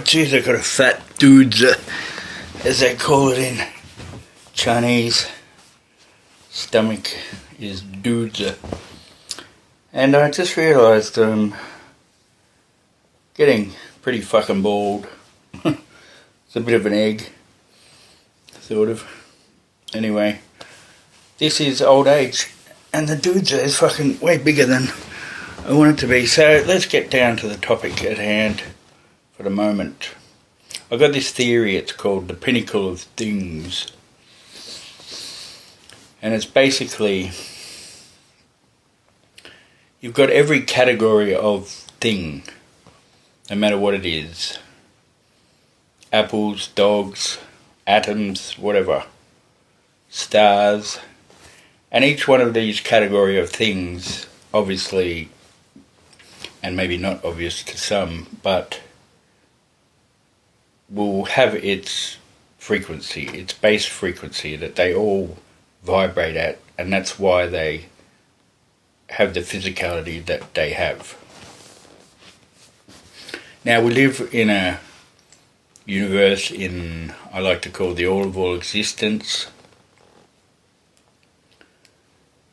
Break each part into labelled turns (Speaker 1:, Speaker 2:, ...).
Speaker 1: geez, I got a fat dudes, as they call it in Chinese. Stomach is dudes. And I just realised I'm getting pretty fucking bald. It's a bit of an egg, sort of. Anyway, this is old age, and the dudes is fucking way bigger than I want it to be. So let's get down to the topic at hand for the moment. I've got this theory, it's called the Pinnacle of things. And it's basically, you've got every category of thing, no matter what it is. Apples, dogs, atoms, whatever. Stars. And each one of these category of things, obviously, and maybe not obvious to some, but will have its frequency, its base frequency that they all vibrate at, and that's why they have the physicality that they have. Now, we live in a universe in, I like to call the all of all existence,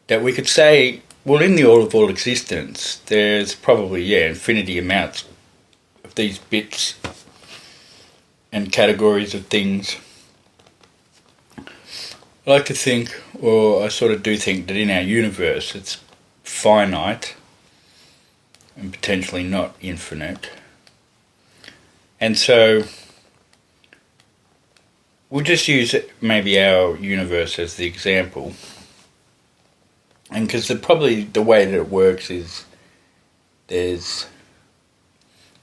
Speaker 1: that we could say, well, in the all of all existence, there's probably, infinity amounts of these bits and categories of things. I like to think, or I sort of do think, that in our universe it's finite and potentially not infinite. And so we'll just use maybe our universe as the example. And because probably the way that it works is there's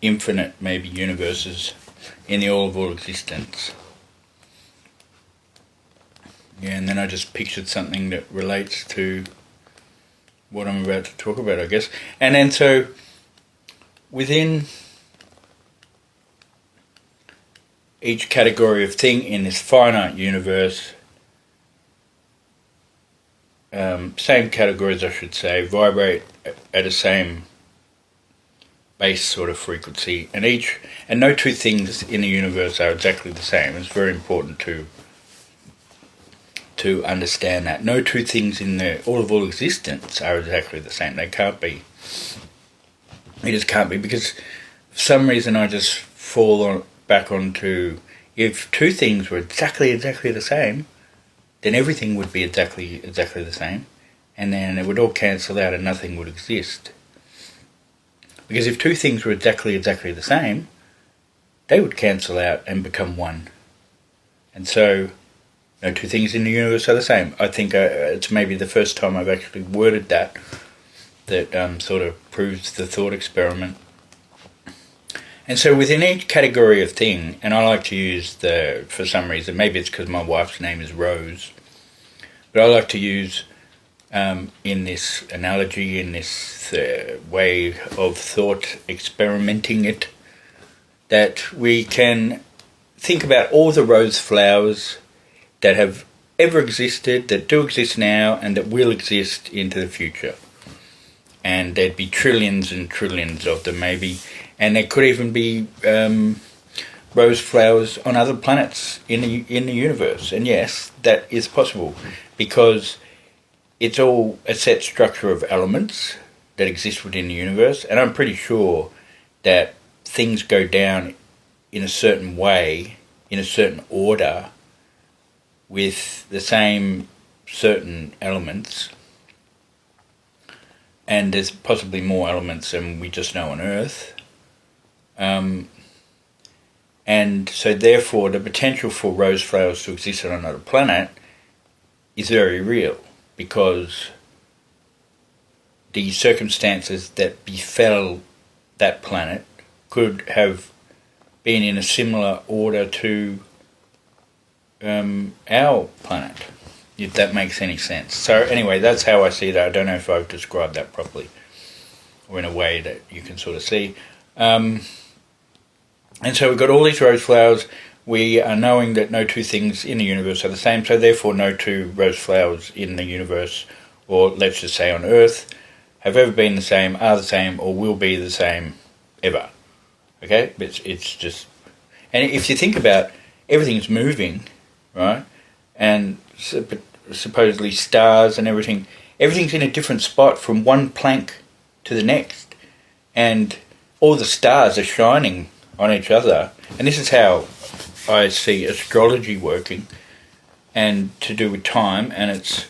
Speaker 1: infinite maybe universes in the all of all existence. Yeah, and then I just pictured something that relates to what I'm about to talk about, I guess. And then so within each category of thing in this finite universe, same categories I should say, vibrate at the same base sort of frequency, and no two things in the universe are exactly the same. It's very important to understand that. No two things in the all of all existence are exactly the same. They can't be. They just can't be, because for some reason I just fall back onto, if two things were exactly the same, then everything would be exactly the same, and then it would all cancel out and nothing would exist. Because if two things were exactly the same, they would cancel out and become one. And so, no two things in the universe are the same. I think it's maybe the first time I've actually worded that sort of proves the thought experiment. And so within each category of thing, and I like to use for some reason, maybe it's because my wife's name is Rose, but I like to use in this analogy, in this way of thought experimenting it, that we can think about all the rose flowers that have ever existed, that do exist now, and that will exist into the future. And there'd be trillions and trillions of them maybe, and there could even be rose flowers on other planets in the universe. And yes, that is possible, because it's all a set structure of elements that exist within the universe, and I'm pretty sure that things go down in a certain way, in a certain order, with the same certain elements, and there's possibly more elements than we just know on Earth. And so therefore the potential for rose flowers to exist on another planet is very real, because the circumstances that befell that planet could have been in a similar order to our planet, if that makes any sense. So anyway, that's how I see that. I don't know if I've described that properly, or in a way that you can sort of see. And so we've got all these rose flowers. We are knowing that no two things in the universe are the same, so therefore no two rose flowers in the universe, or let's just say on Earth, have ever been the same, are the same, or will be the same ever. Okay? It's just And if you think about everything's moving, right, and supposedly stars and everything's in a different spot from one plank to the next, and all the stars are shining on each other. And this is how I see astrology working, and to do with time, and it's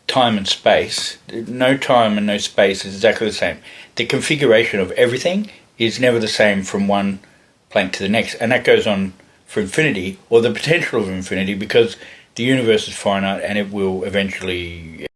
Speaker 1: time and space. No time and no space is exactly the same. The configuration of everything is never the same from one plank to the next, and that goes on for infinity, or the potential of infinity, because the universe is finite and it will eventually